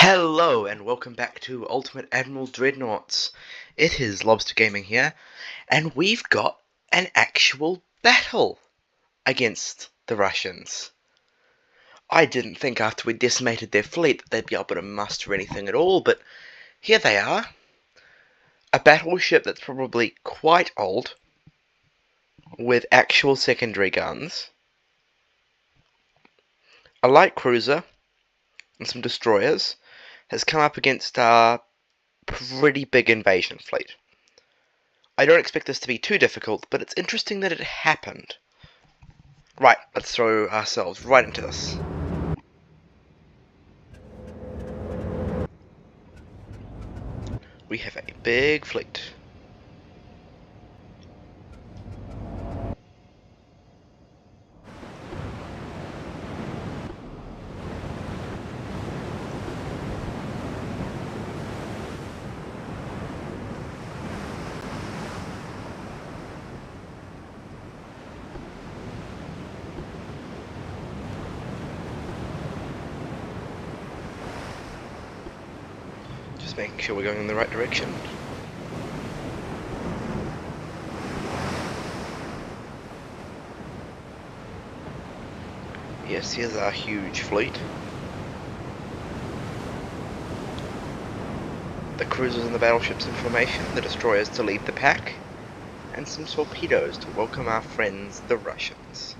Hello and welcome back to Ultimate Admiral Dreadnoughts. It is Lobster Gaming here, and we've got an actual battle against the Russians. I didn't think after we decimated their fleet that they'd be able to muster anything at all, but here they are. A battleship that's probably quite old, with actual secondary guns, a light cruiser, and some destroyers, has come up against a pretty big invasion fleet. I don't expect this to be too difficult, but it's interesting that it happened. Right, let's throw ourselves right into this. We have a big fleet. Just making sure we're going in the right direction. Yes, here's our huge fleet. The cruisers and the battleships in formation, the destroyers to lead the pack, and some torpedoes to welcome our friends, the Russians.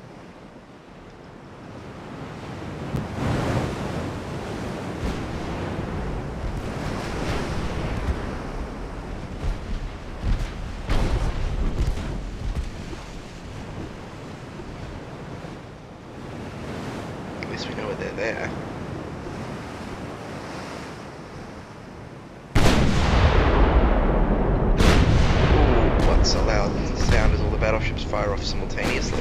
At least we know they're there. Ooh, what's a loud sound as all the battleships fire off simultaneously?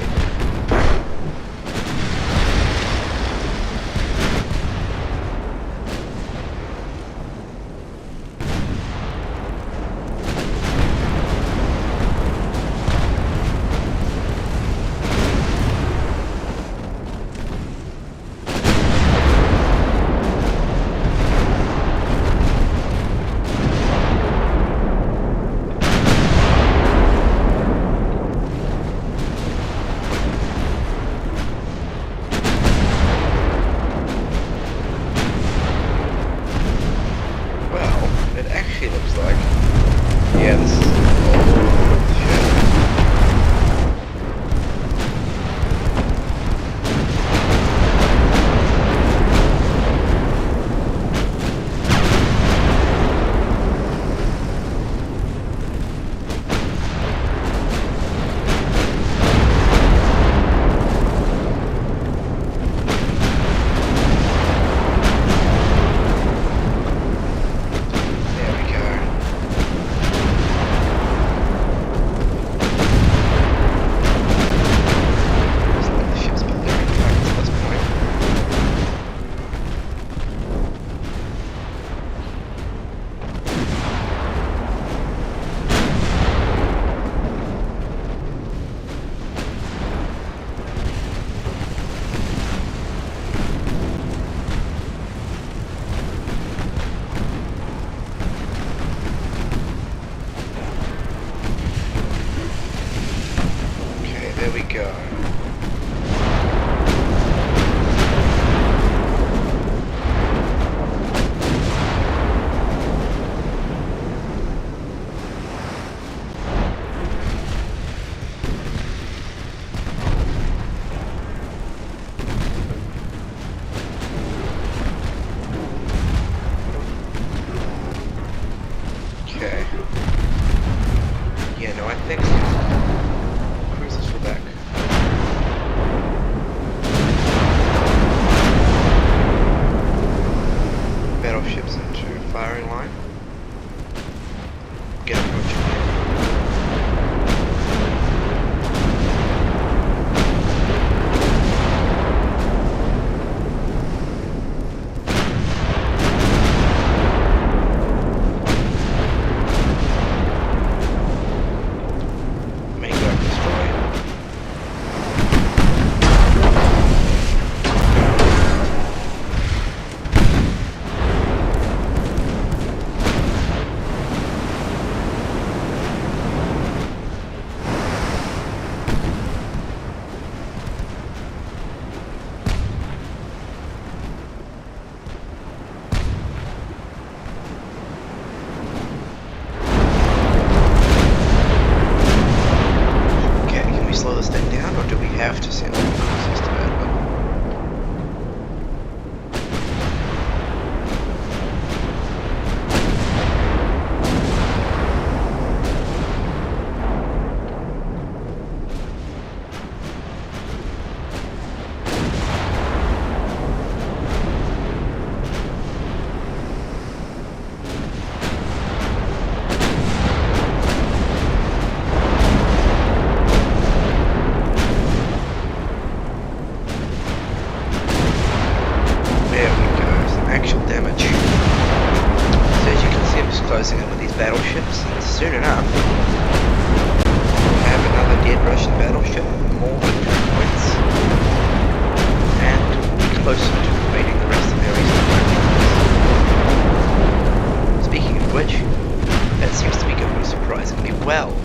Yeah, this is there we go. Okay. Yeah, no, I think cruisers were back. Battleships into firing line. Get approaching. soon enough, we'll have another dead Russian battleship, more victory points, and we'll be closer to completing the rest of their eastern frontiers. Speaking of which, that seems to be going surprisingly well.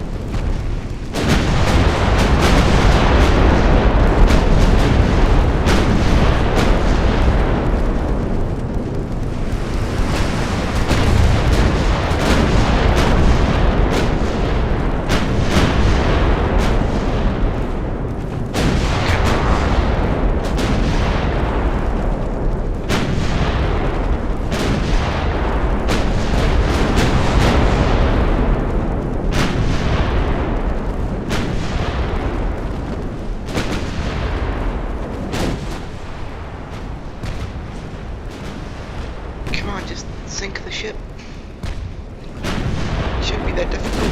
Come on, just sink the ship. Shouldn't be that difficult.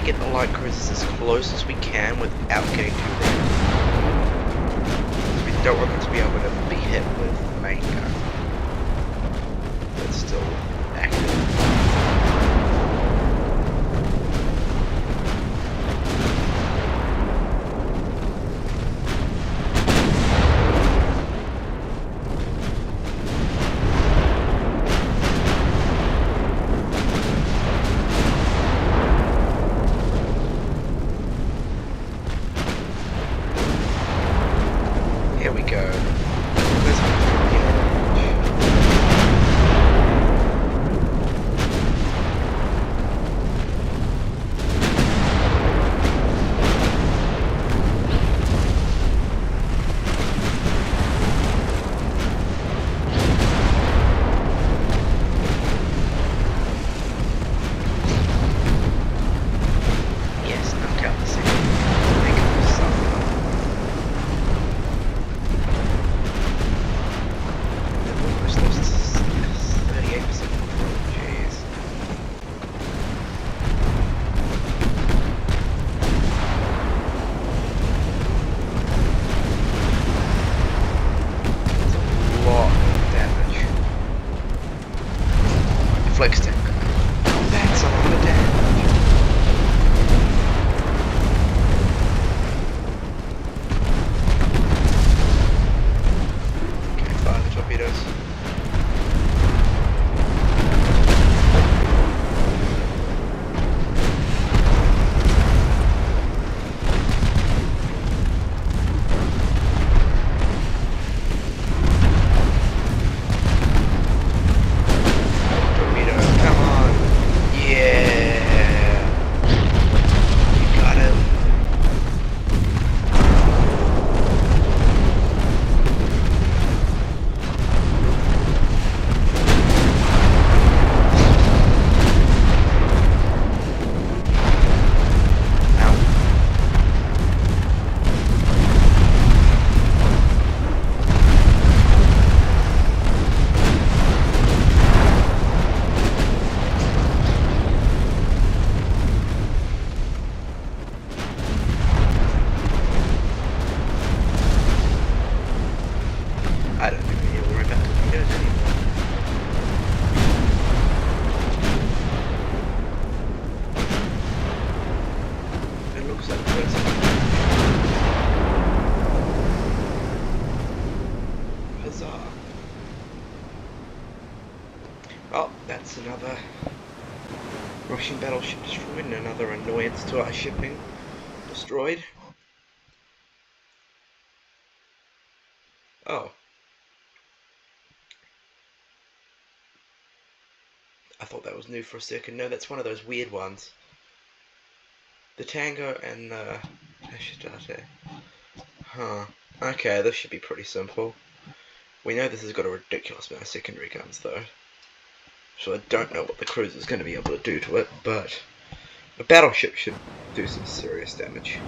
Get the light cruisers as close as we can without getting too wrecked. We don't want them to be able to be hit with the main gun that's still active. Here we go. Yes, knock out the second. Make it solid. Almost lost 38% control, jeez. That's a lot of damage. Flex tank. That's a lot of damage. Okay, fire the torpedoes. Torpedo, come that's another Russian battleship destroyed and another annoyance to our shipping destroyed. Oh. I thought that was new for a second. No, that's one of those weird ones. The Tango and the Hashidate. Huh. Okay, this should be pretty simple. We know this has got a ridiculous amount of secondary guns though. So I don't know what the cruiser is going to be able to do to it, but a battleship should do some serious damage.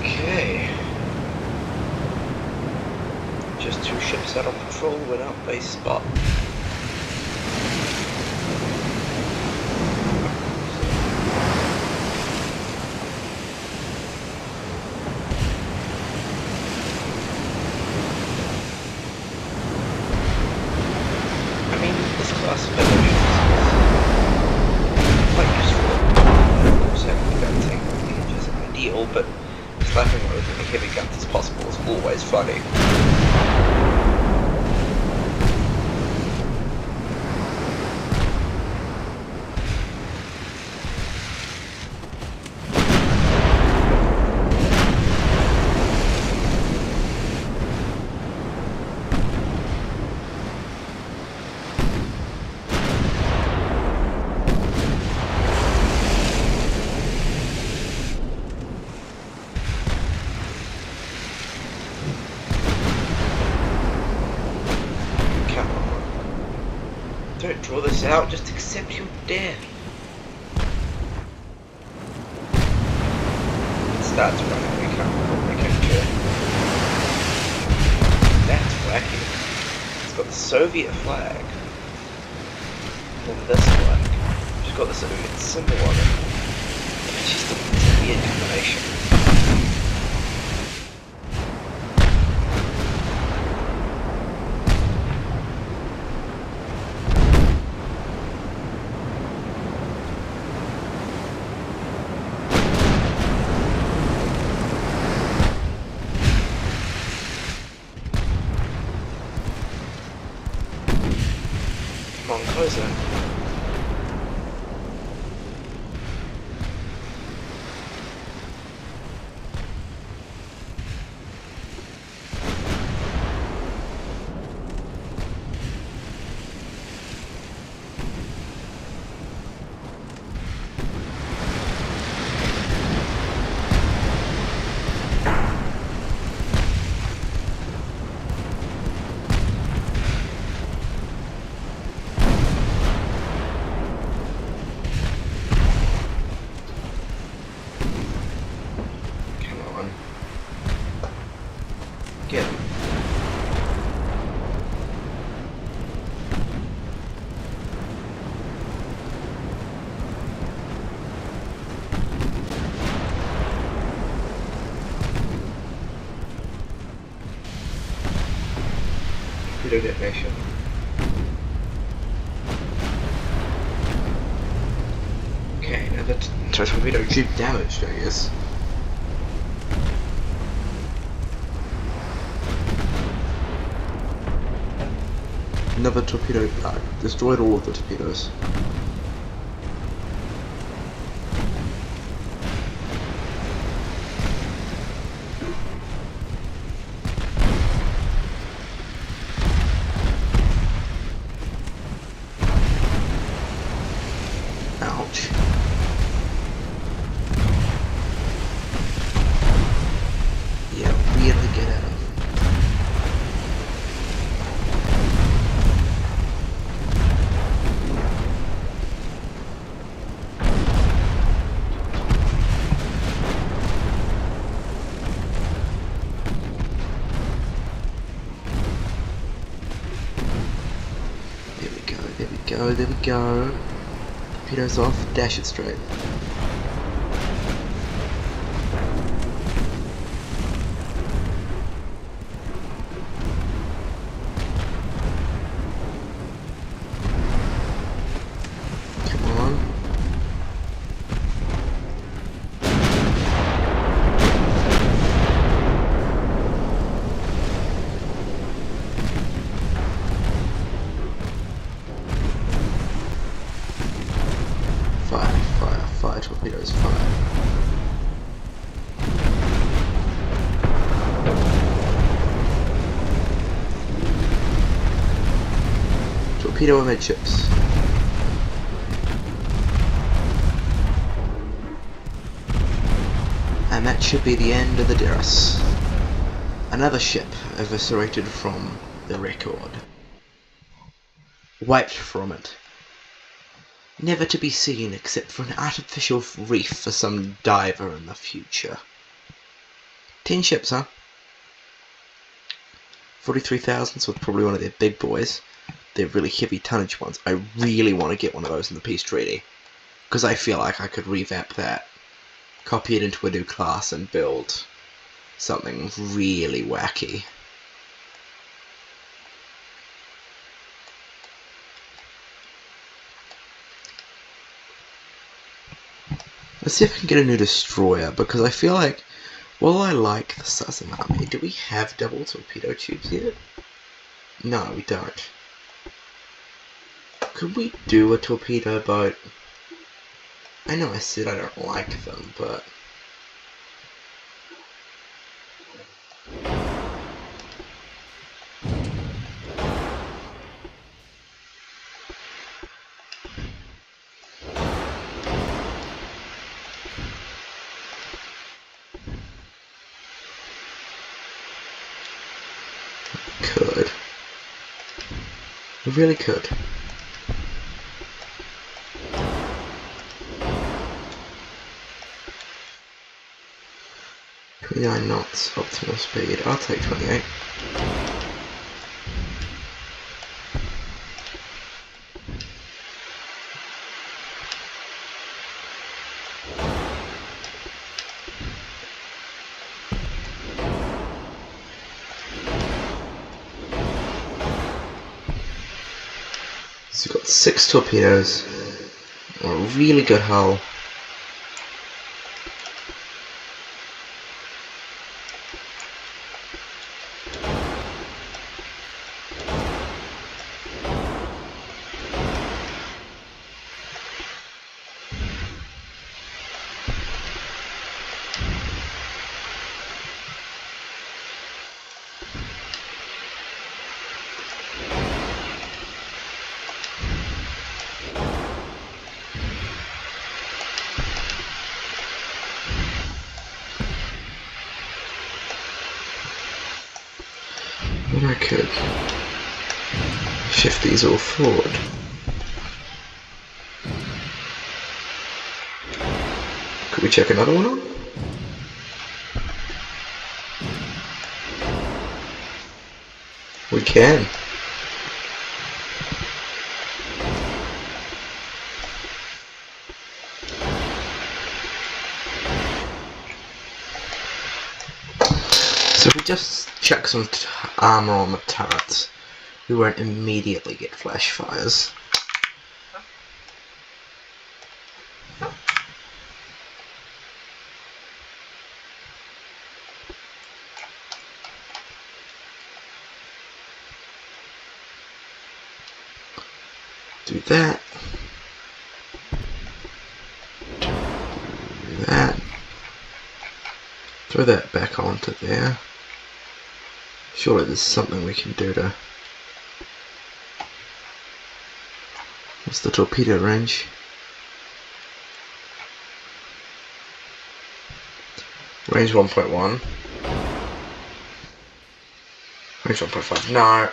Okay. Just 2 ships out on patrol without base spot. But slapping on as many heavy guns as possible is always funny. Don't draw this out, just accept your death. It starts running, we can't kill it. That's wacky. It's got the Soviet flag. And then this flag. She's got the Soviet symbol on it. And she's still got this weird combination. Come on, closer. Get him. Torpedo detonation. Okay, now that torpedo did damage, I guess. Another torpedo destroyed all of the torpedoes. Ouch. Yeah, really get out of it. There we go. Torpedoes off, dash it straight. torpedo amidships. And that should be the end of the Deras. Another ship eviscerated from the record. Wiped from it. Never to be seen except for an artificial reef for some diver in the future. 10 ships, huh? 43,000, so it's probably one of their big boys. They're really heavy tonnage ones. I really want to get one of those in the peace treaty, because I feel like I could revamp that, copy it into a new class, and build something really wacky. Let's see if I can get a new destroyer, because I feel like, while I like the Southern Army, do we have double torpedo tubes yet? No, we don't. Could we do a torpedo boat? I know I said I don't like them, but... could. We really could. 29 knots, optimal speed. I'll take 28. So we've got 6 torpedoes, a really good hull. But I could shift these all forward. Could we check another one on? We can. So if we just check some armour on the turrets, we won't immediately get flash fires. Do that. Do that. Throw that back onto there. Surely there's something we can do to... What's the torpedo range? Range 1.1. Range 1.5. No, I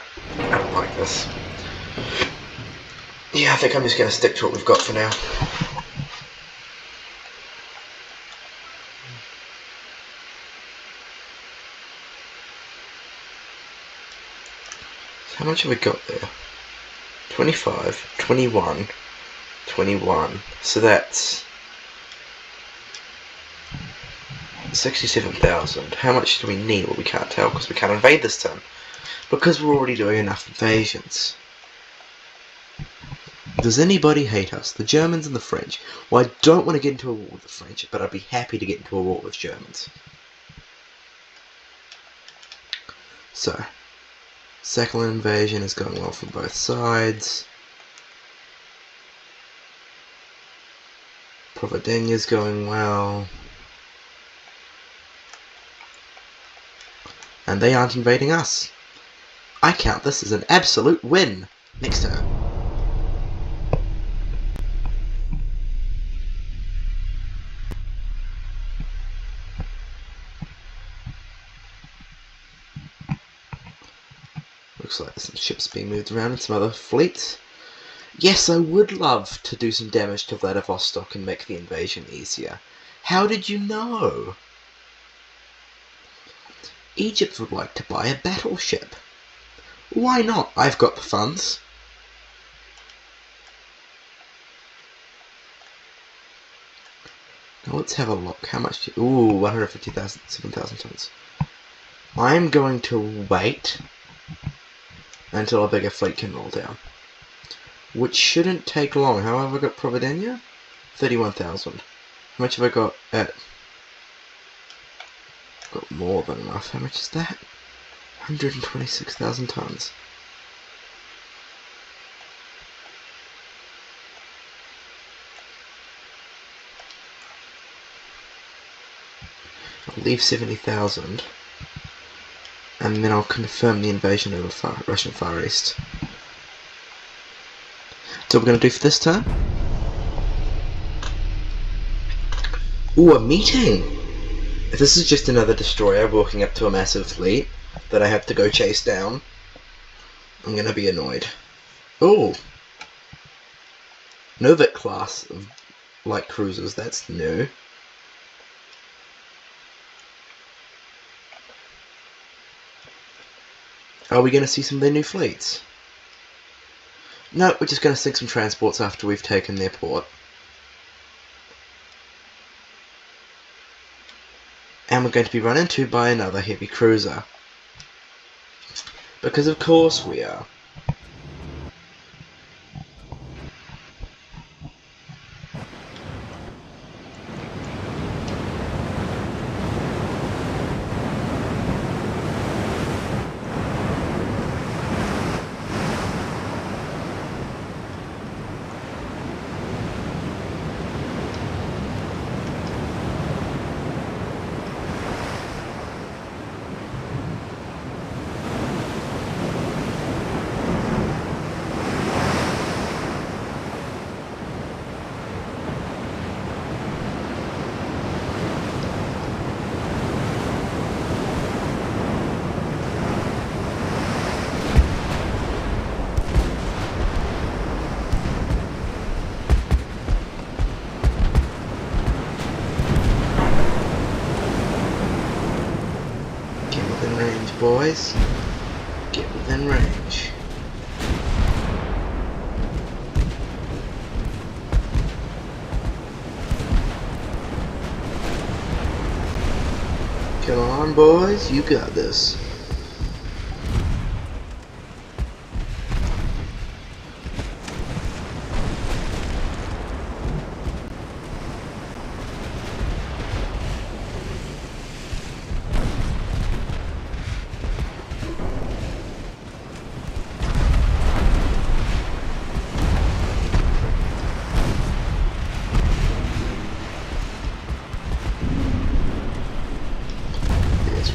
don't like this. Yeah, I think I'm just going to stick to what we've got for now. So how much have we got there? 25, 21, 21. So that's 67,000. How much do we need? Well, we can't tell because we can't invade this turn. Because we're already doing enough invasions. Does anybody hate us? The Germans and the French. Well, I don't want to get into a war with the French, but I'd be happy to get into a war with Germans. So, second invasion is going well from both sides. Providenya's going well. And they aren't invading us. I count this as an absolute win. Next turn. Looks like some ships being moved around and some other fleets. Yes, I would love to do some damage to Vladivostok and make the invasion easier. How did you know? Egypt would like to buy a battleship. Why not? I've got the funds. Now let's have a look. How much? Ooh, 150,000, 7,000 tons. I'm going to wait until a bigger fleet can roll down, which shouldn't take long. How have I got Providenia? 31,000. How much have I got at? Got more than enough. How much is that? 126,000 tons. I'll leave 70,000, and then I'll confirm the invasion of the Russian Far East. So we're going to do for this turn. Ooh, a meeting! If this is just another destroyer walking up to a massive fleet that I have to go chase down, I'm going to be annoyed. Ooh! Novik class of light cruisers, that's new. Are we going to see some of their new fleets? No, we're just going to sink some transports after we've taken their port. And we're going to be run into by another heavy cruiser. Because of course we are. Boys, get within range. Come on, boys, you got this.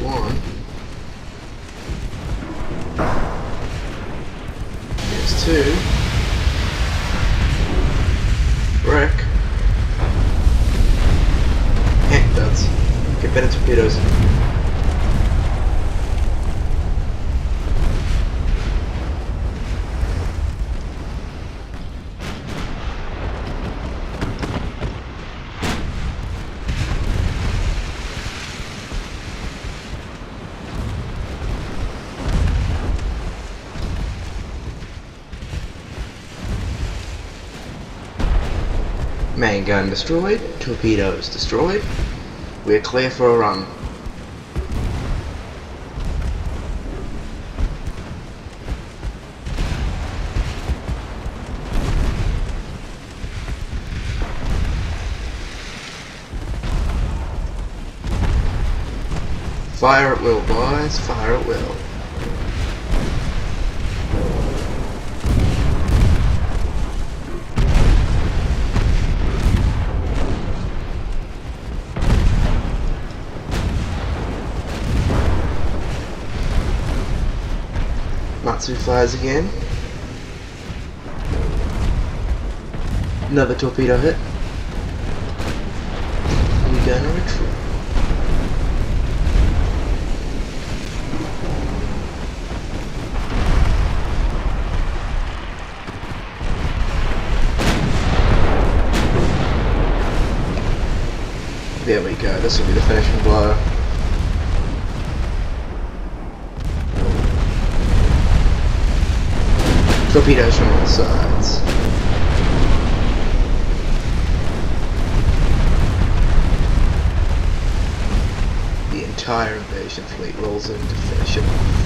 One. There's two. Wreck. Heck, duds. Get better torpedoes. Main gun destroyed, torpedoes destroyed. We're clear for a run. Fire at will, boys, fire at will. Matsu fires again. Another torpedo hit. We're gonna retreat. There we go, this will be the finishing blow. Torpedoes from all sides. The entire invasion fleet rolls in to finish it off.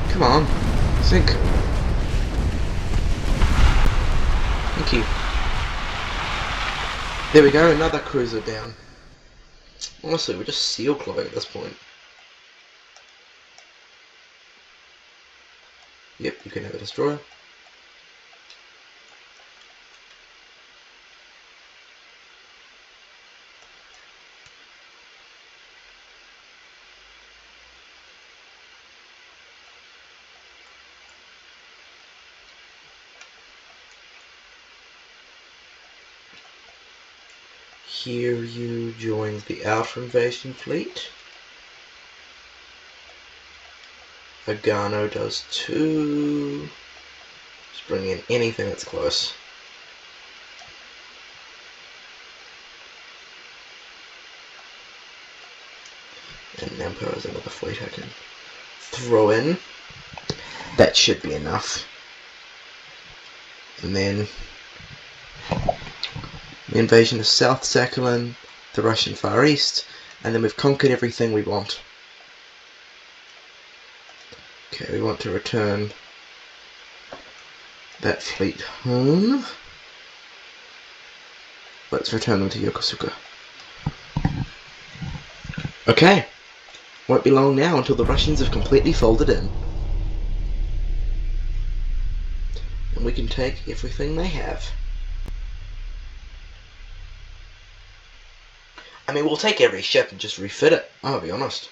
Come on, sink. Thank you. There we go, another cruiser down. Honestly, we're just seal clawing at this point. Yep, you can have a destroyer. Here you join the outer invasion fleet. Agano does too. Just bring in anything that's close. And Nampo is another fleet I can throw in. That should be enough. And then the invasion of South Sakhalin, the Russian Far East, and then we've conquered everything we want. Okay, we want to return that fleet home. Let's return them to Yokosuka. Okay, won't be long now until the Russians have completely folded in. And we can take everything they have. I mean, we'll take every ship and just refit it, I'll be honest.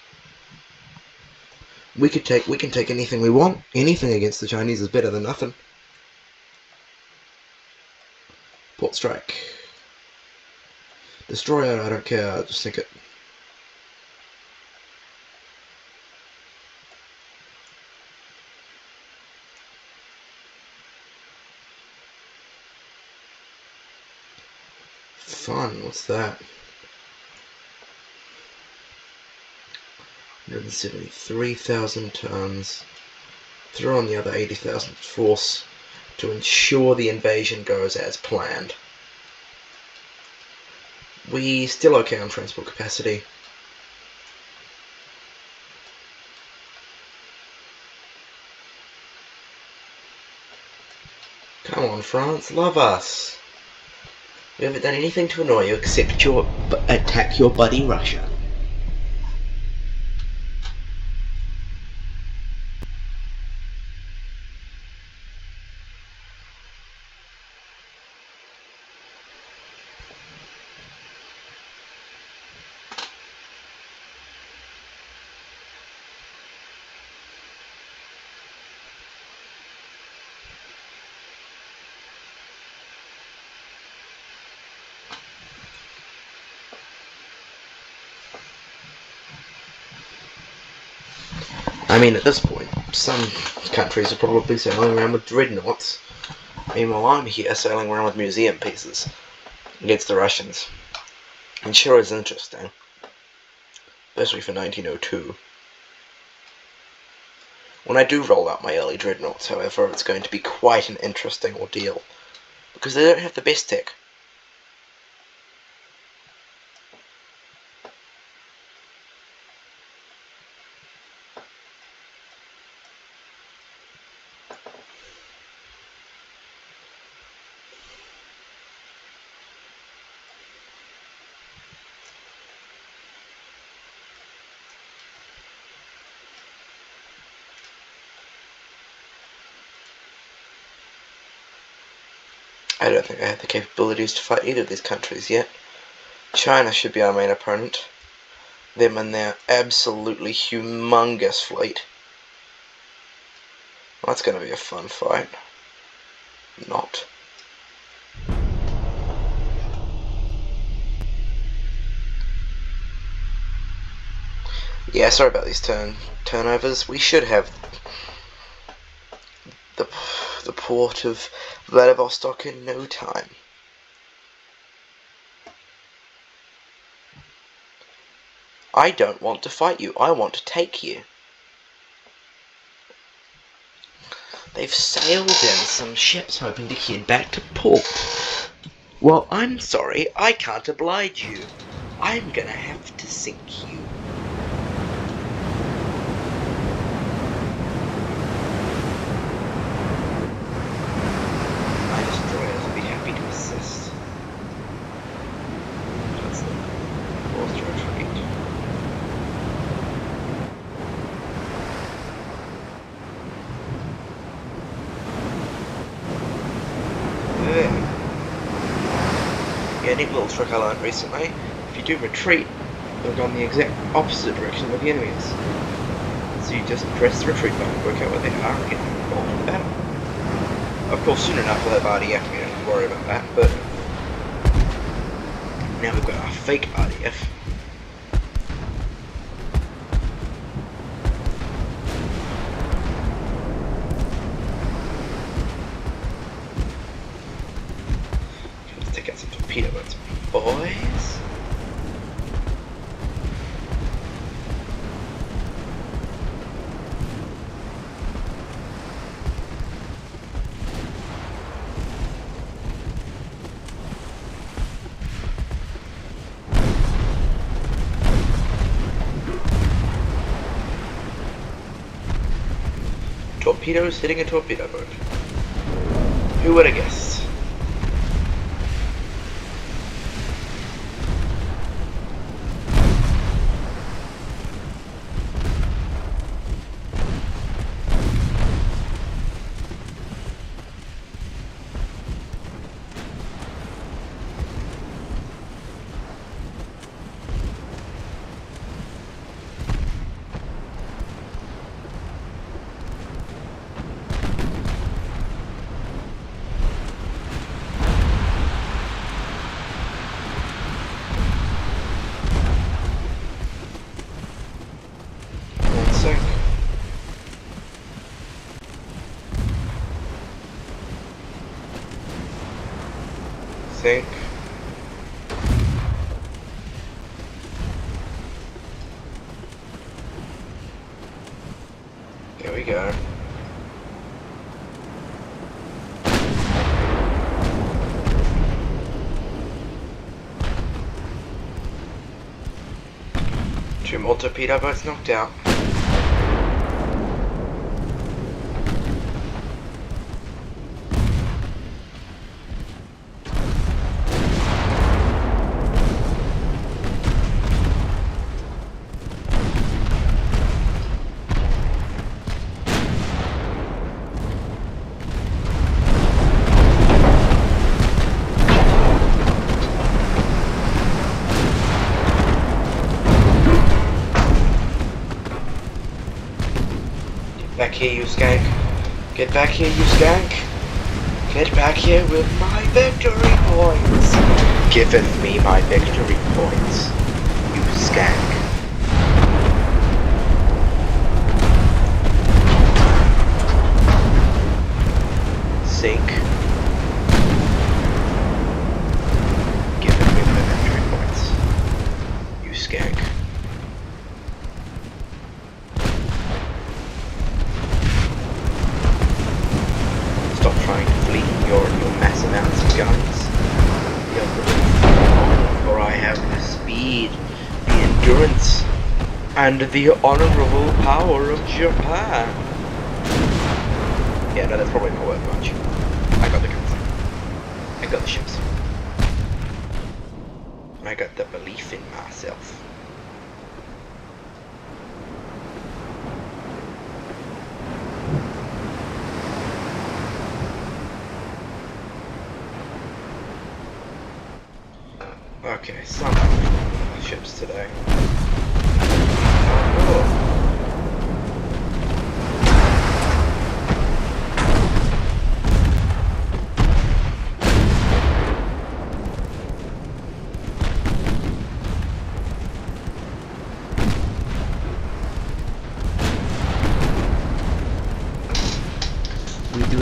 We can take anything we want. Anything against the Chinese is better than nothing. Port strike. Destroyer, I don't care, I'll just sink it. Fun, what's that? 173,000 tons. Throw on the other 80,000 force to ensure the invasion goes as planned. We still okay on transport capacity. Come on, France, love us. We haven't done anything to annoy you except attack your buddy Russia. I mean, at this point, some countries are probably sailing around with dreadnoughts. Meanwhile, I'm here sailing around with museum pieces against the Russians. And sure is interesting. Especially for 1902. When I do roll out my early dreadnoughts, however, it's going to be quite an interesting ordeal. Because they don't have the best tech. I don't think I have the capabilities to fight either of these countries yet. China should be our main opponent. Them and their absolutely humongous fleet. Well, that's going to be a fun fight. Not. Yeah, sorry about these turnovers. We should have the port of Vladivostok in no time. I don't want to fight you. I want to take you. They've sailed in some ships hoping to head back to port. Well, I'm sorry, I can't oblige you. I'm gonna have to sink you. My destroyers will be happy to assist. That's the forced retreat. Yeah, neat little trick I learned recently. If you do retreat, they'll go in the exact opposite direction where the enemy is. So you just press the retreat button, work out where they are, and get involved in the battle. Of course, soon enough we'll have RDF, we don't have to worry about that, but now we've got our fake RDF. Let's take out some torpedo boats, boys. Torpedoes hitting a torpedo boat. Who would have guessed? Sink. There we go. Two more torpedo boats knocked out. Back here, you skank. Get back here, you skank. Get back here with my victory points. Giveth me my victory points, you skank. Sink. Giveth me my victory points, you skank. Stop trying to flee your massive amounts of guns. For I have the speed, the endurance, and the honorable power of Japan. Yeah, no, that's probably not worth much. I got the guns. I got the ships. I got the belief in myself. Okay, some ships today. Oh.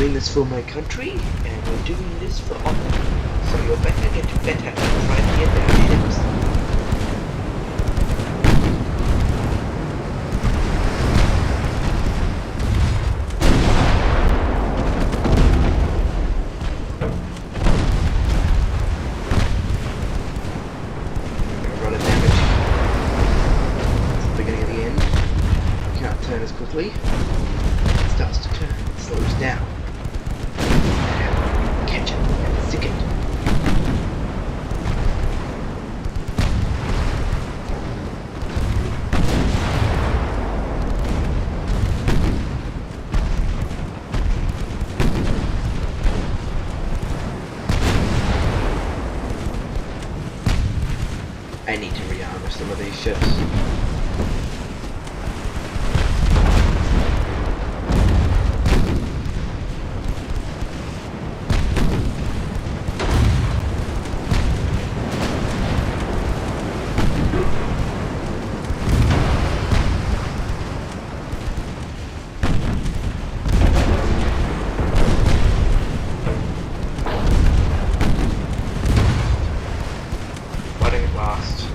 doing this for my country, and we're doing this for honor. So you're better get better at trying to get their ships. Run of damage. It's the beginning of the end. You can't turn as quickly. It starts to turn. It slows down. Catch it and stick it. I need to rearmor some of these ships. Letting it last.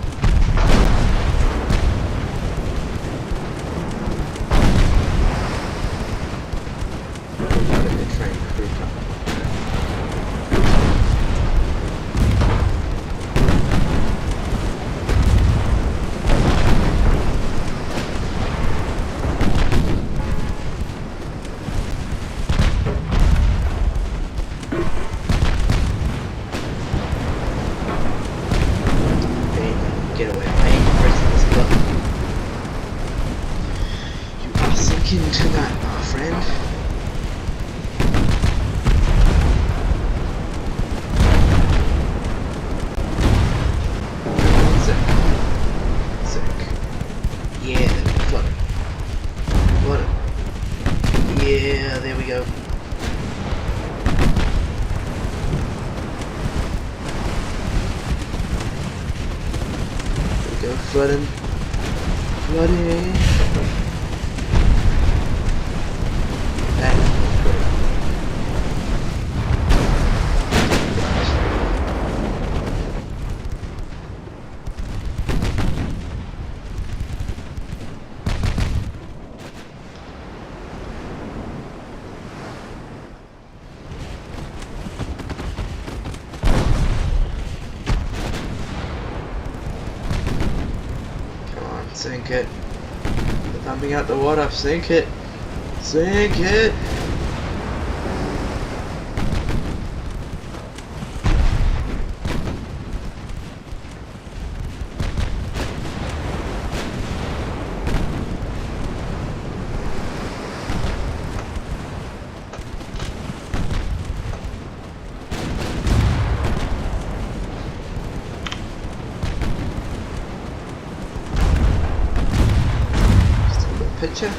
Letting the train creep up. Get away, I ain't pressing this button. You are sinking tonight, my friend. Sick. Yeah, flooded. Flooded. Yeah, there we go. Go flooding. Flooding. That's great. Sink it. They're thumping out the water. Sink it. Sink it. Picture.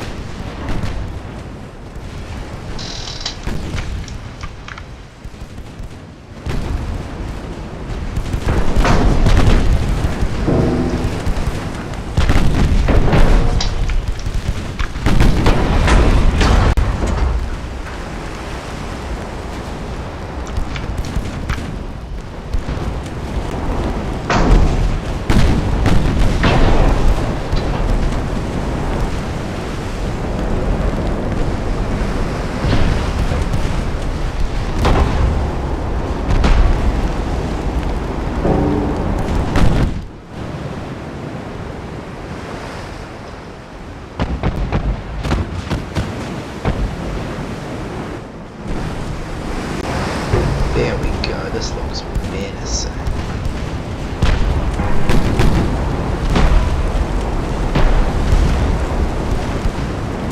There we go, this looks menacing.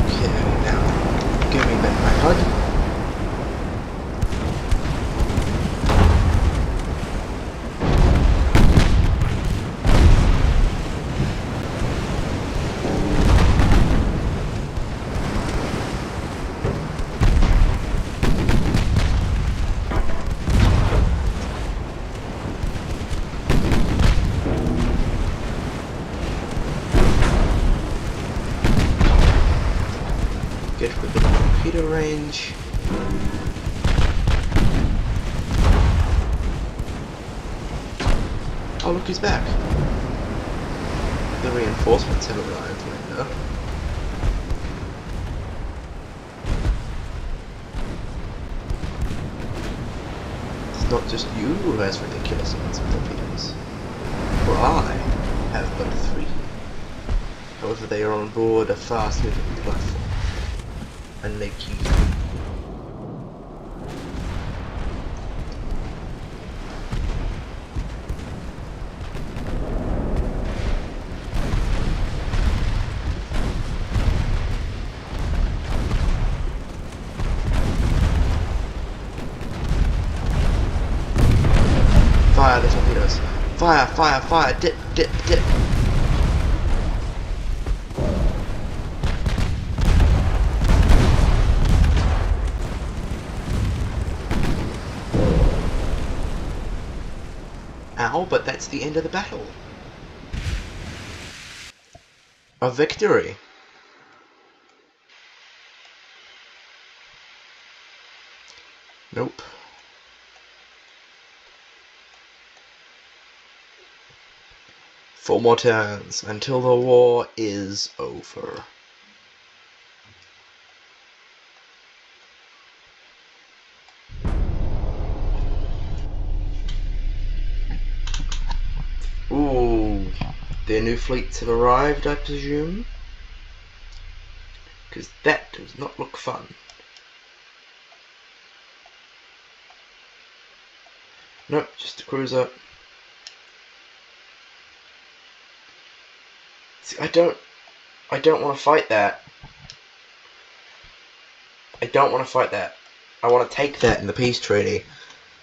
Okay, now give me back my HUD. Get rid of the torpedo range. Oh look, he's back. The reinforcements have arrived later. It's not just you who has ridiculous amounts of torpedoes. For I have but 3. However, they are on board a fast-moving platform, unlike you. Fire the torpedoes! Fire! Fire! Fire! Dip! Dip! Dip! Ow, but that's the end of the battle. A victory. Nope. Four more turns until the war is over. Ooh, their new fleets have arrived, I presume? Because that does not look fun. Nope, just a cruiser. See, I don't want to fight that. I don't want to fight that. I want to take that in the peace treaty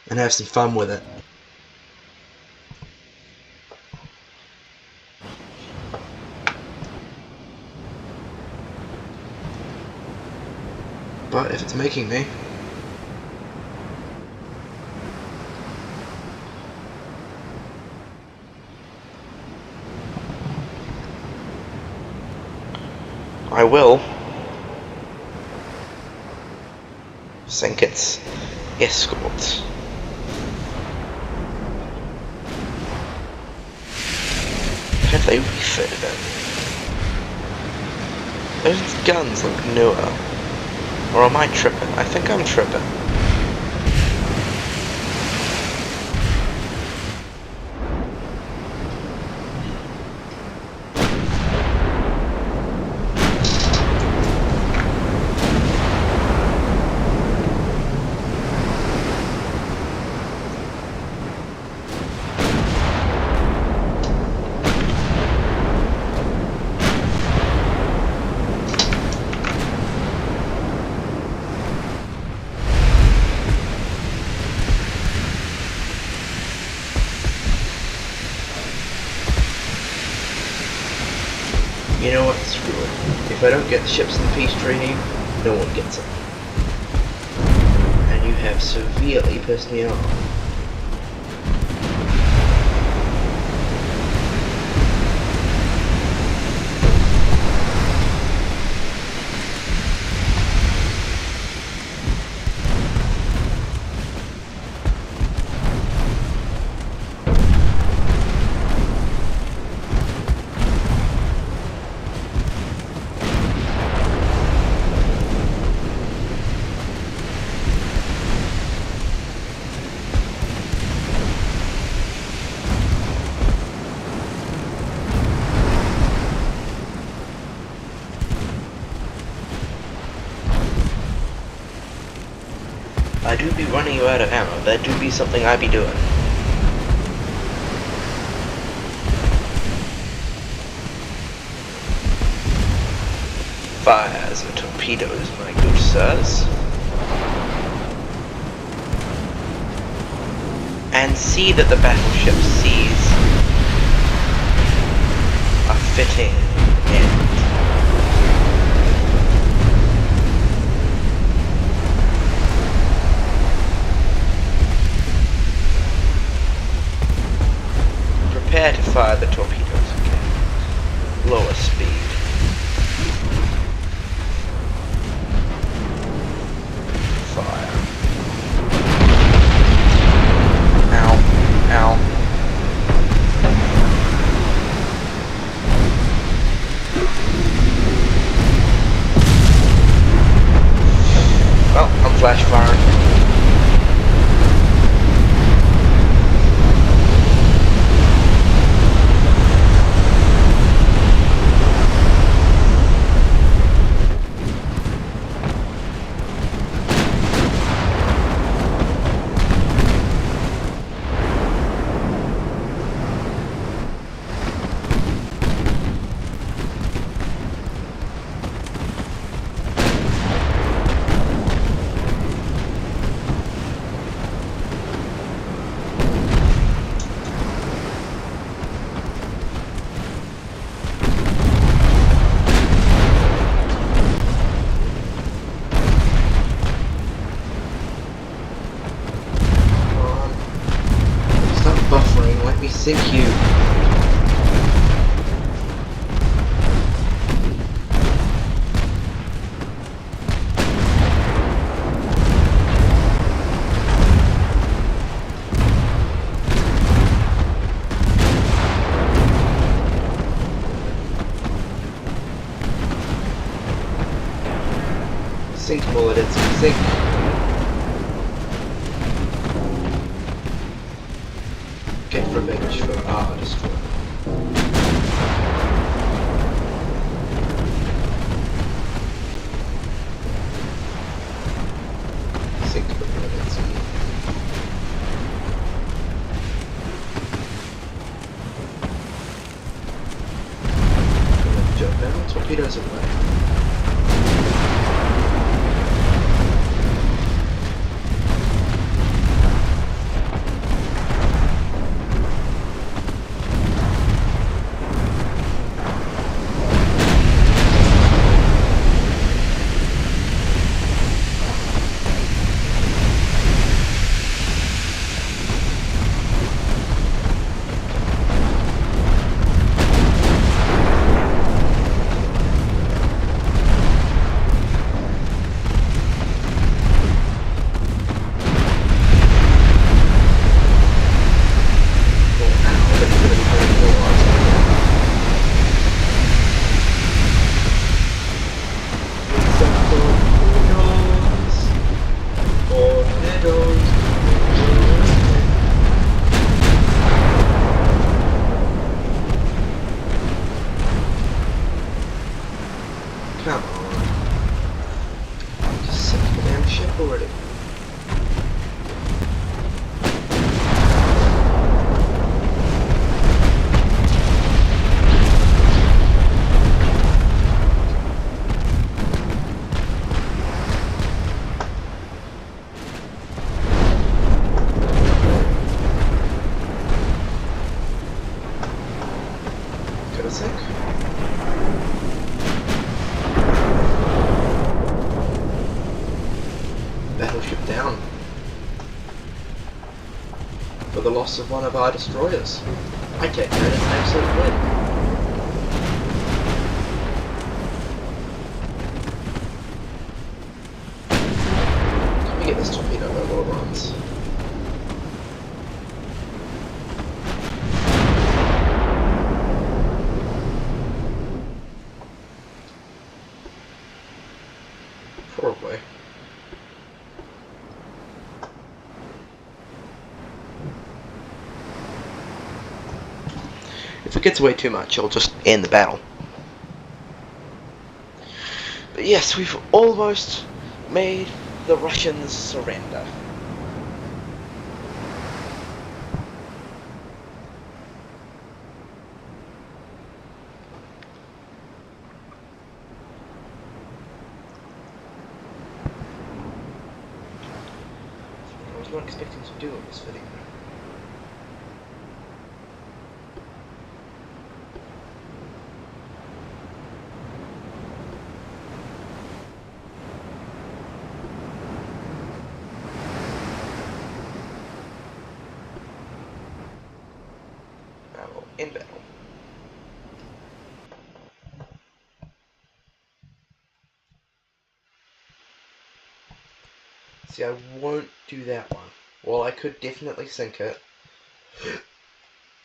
and have some fun with it. But if it's making me, I will sink its escort. Have they refitted it? Those guns look newer. Or am I tripping? I think I'm tripping. You know what, screw it. If I don't get the ships in the peace treaty, no one gets it. And you have severely pissed me off. I do be running you out of ammo. That do be something I be doing. Fire the torpedoes, my good sirs. And see that the battleship sees a fitting end. Prepare to fire the torpedoes again. Lower speed. Fire. flash firing. Buffering, let me sink you. Sink bullet, sink. Get revenge for our destroyer. Sink the bullets. Jump down, torpedoes away. Come on. Just sink the damn ship already. Gonna sink. Battleship down for the loss of one of our destroyers. I take that as an absolute win. Can we get this torpedo while it runs? Probably. If it gets away too much, I'll just end the battle. But yes, we've almost made the Russians surrender. I was not expecting to do in this video. In battle. See, I won't do that one. Well, I could definitely sink it.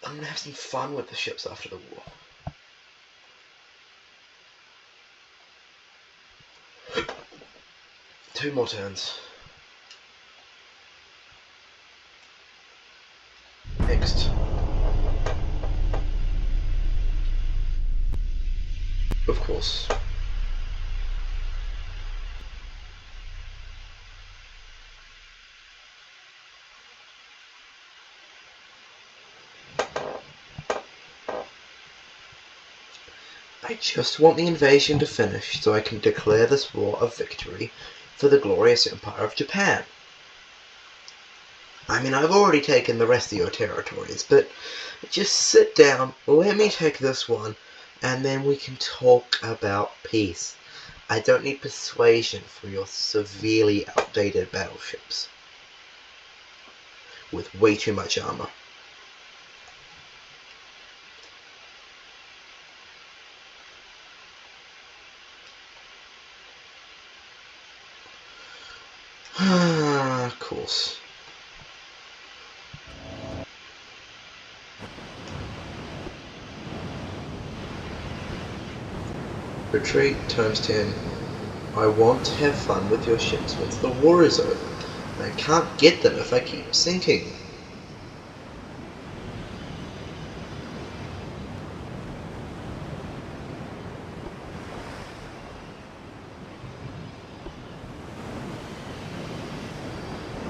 I'm gonna have some fun with the ships after the war. Two more turns. course. I just want the invasion to finish so I can declare this war a victory for the glorious Empire of Japan. I mean, I've already taken the rest of your territories, but just sit down, let me take this one, and then we can talk about peace. I don't need persuasion for your severely outdated battleships with way too much armor. Of course. Retreat times 10. I want to have fun with your ships once the war is over. I can't get them if I keep sinking.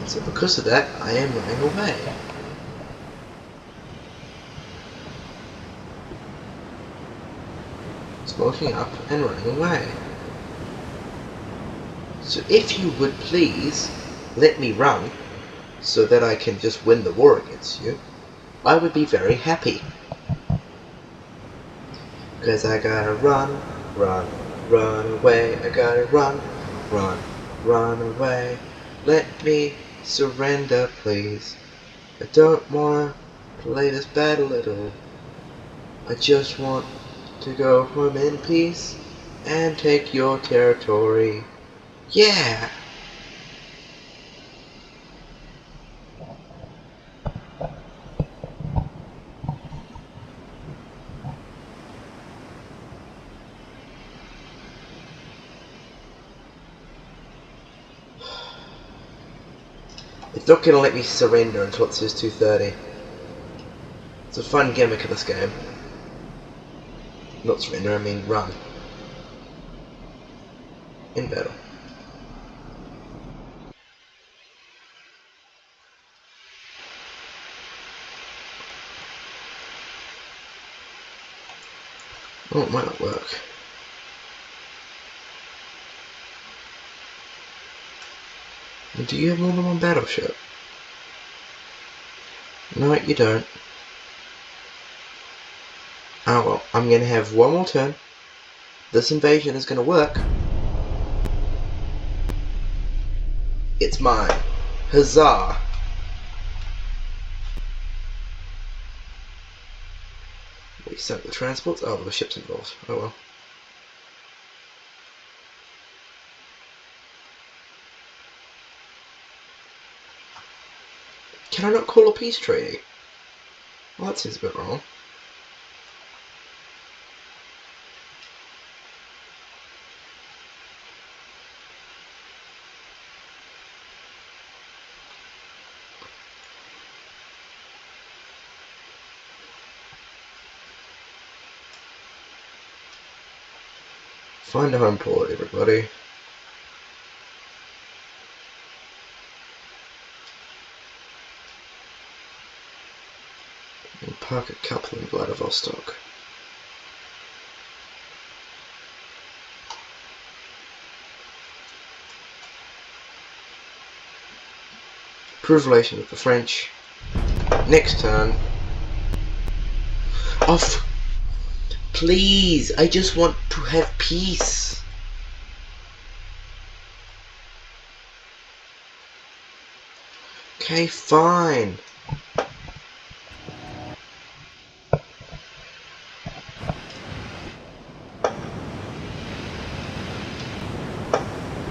So because of that, I am running away. Smoking up and running away. So if you would please let me run so that I can just win the war against you, I would be very happy. Cause I gotta run, run, run away. I gotta run, run, run away. Let me surrender, please. I don't wanna play this battle at all. I just want to go home in peace and take your territory. Yeah! It's not gonna let me surrender until it says 2:30. It's a fun gimmick of this game. Not surrender, I mean run. In battle. Oh, it might not work. Do you have more than one battleship? No, you don't. Oh well, I'm gonna have one more turn. This invasion is gonna work. It's mine. Huzzah! We sunk the transports. Oh, there were ships involved. Oh well. Can I not call a peace treaty? Well, that seems a bit wrong. Find a home port, everybody. And park a couple in Vladivostok. Improve relations with the French. Next turn. Off! Please! I just want to have peace! Okay, fine.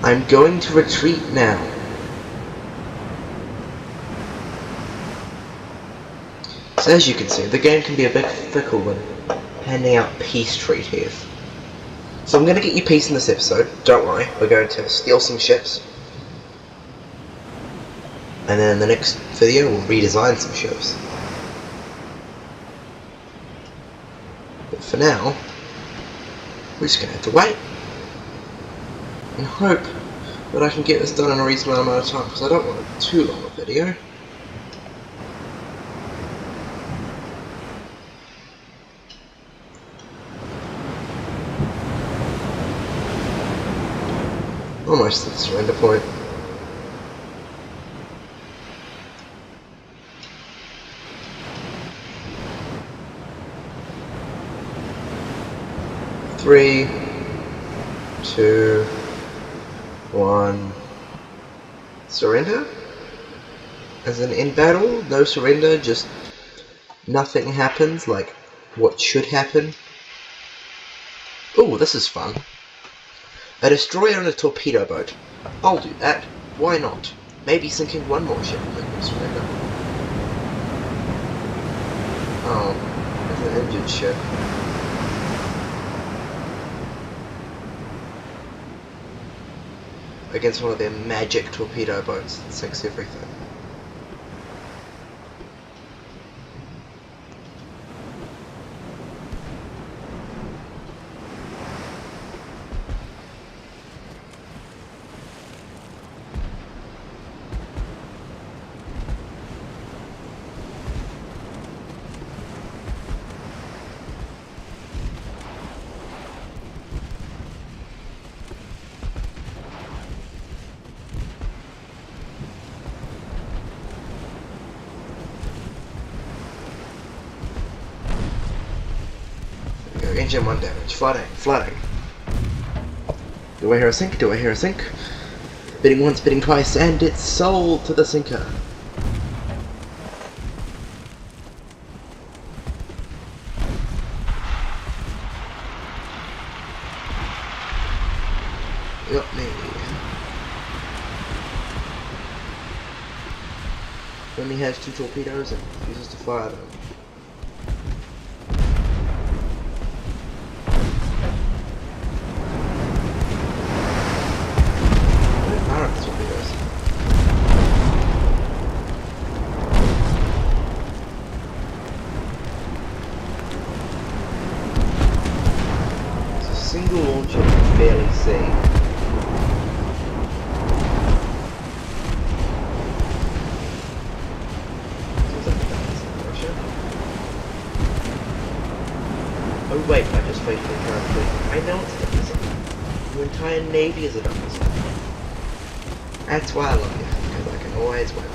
I'm going to retreat now. So as you can see, the game can be a bit fickle when handing out peace treaties. So I'm going to get you peace in this episode, don't worry, we're going to steal some ships. And then in the next video we'll redesign some ships. But for now, We're just gonna have to wait and hope that I can get this done in a reasonable amount of time, because I don't want it too long a video. Almost at the surrender point. Three, two, one. Surrender? As in battle, no surrender, just nothing happens like what should happen. Oh, this is fun. A destroyer and a torpedo boat. I'll do that. Why not? Maybe sinking one more ship will make them surrender. Oh, it's an injured ship. Against one of their magic torpedo boats that sinks everything. Engine 1 damage. Flooding. Do I hear a sink? Do I hear a sink? Bidding once, bidding twice, and it's sold to the sinker. Got me. Only has 2 torpedoes and refuses to fire them. Single launcher you can barely see. Oh wait, I just faked the entire fleet. I know it's a dumb. Your entire navy is a dumb. That's why I love you, because I can always win.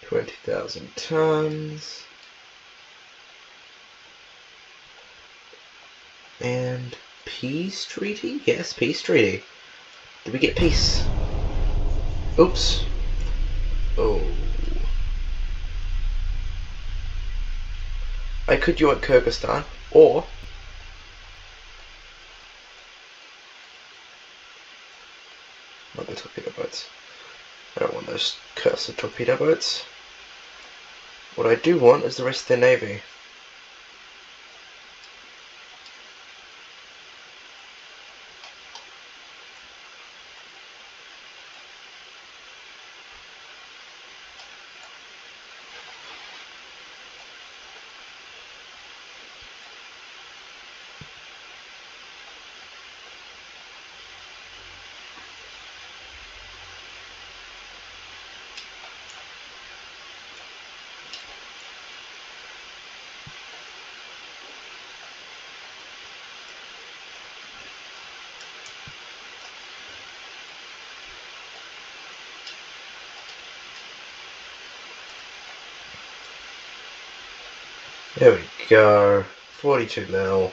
$20,000 tons. And peace treaty? Yes, peace treaty. Did we get peace? Oops. Oh. I could yoink Kyrgyzstan, or not the torpedo boats. I don't want those cursed torpedo boats. What I do want is the rest of their navy. There we go. 42 mil.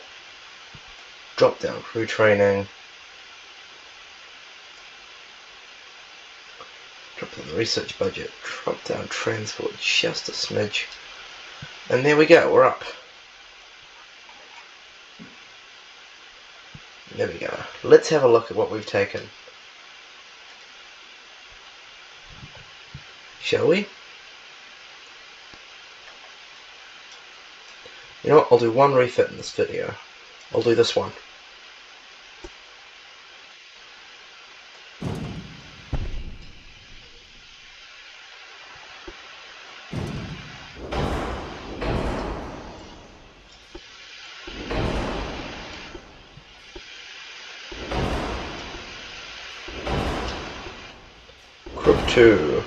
Drop down crew training. Drop The research budget. Drop down transport just a smidge. And there we go, we're up. There we go. Let's have a look at what we've taken. Shall we? You know what, I'll do one refit in this video. I'll do this one. Group 2.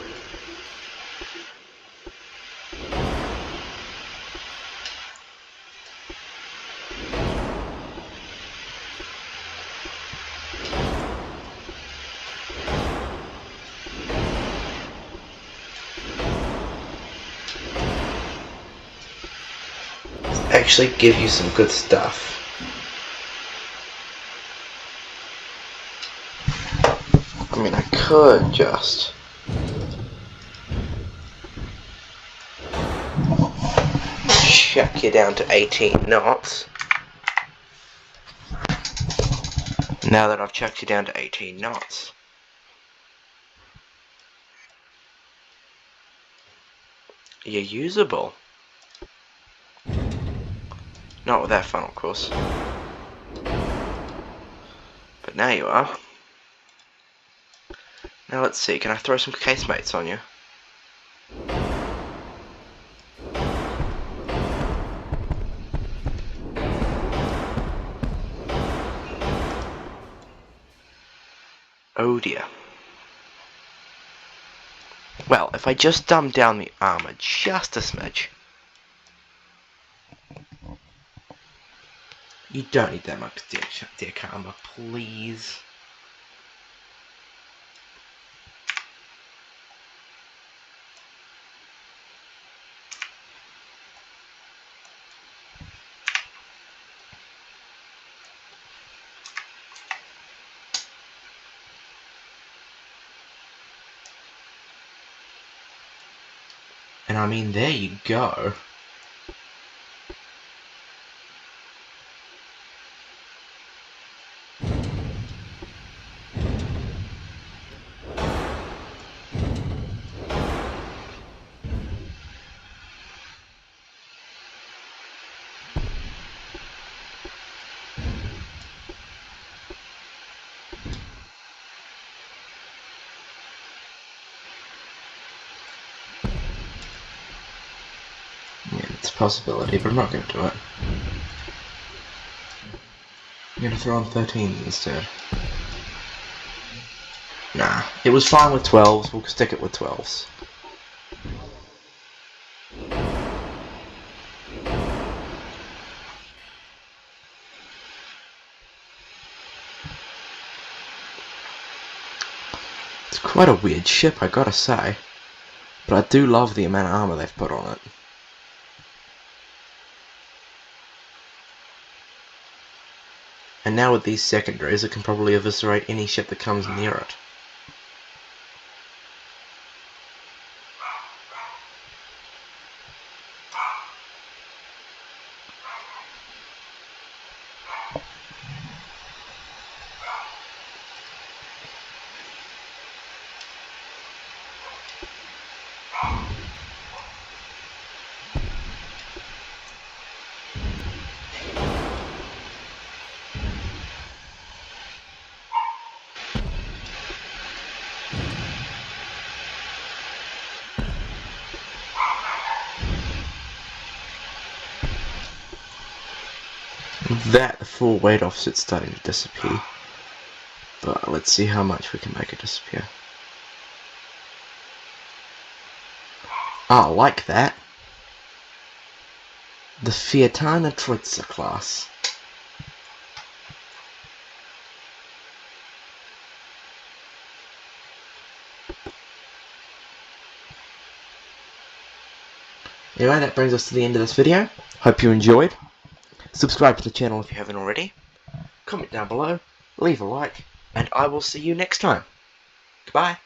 Actually give you some good stuff. I mean, I could just chuck you down to 18 knots. Now that I've chucked you down to 18 knots, you're usable. Not with that funnel, of course. But now you are. Now let's see, can I throw some casemates on you? Oh dear. Well, if I just dumb down the armor just a smidge. You don't need that much dear karma, please. And I mean, there you go. Yeah, it's a possibility, but I'm not going to do it. I'm going to throw on 13 instead. Nah, it was fine with 12s, we'll stick it with 12s. It's quite a weird ship, I gotta say. But I do love the amount of armor they've put on it. And now with these secondaries, it can probably eviscerate any ship that comes near it. That, the full weight offset's starting to disappear. But let's see how much we can make it disappear. Ah, like that. The Fiatana Trezza class. Anyway, that brings us to the end of this video. Hope you enjoyed. Subscribe to the channel if you haven't already. Comment down below, leave a like, and I will see you next time. Goodbye.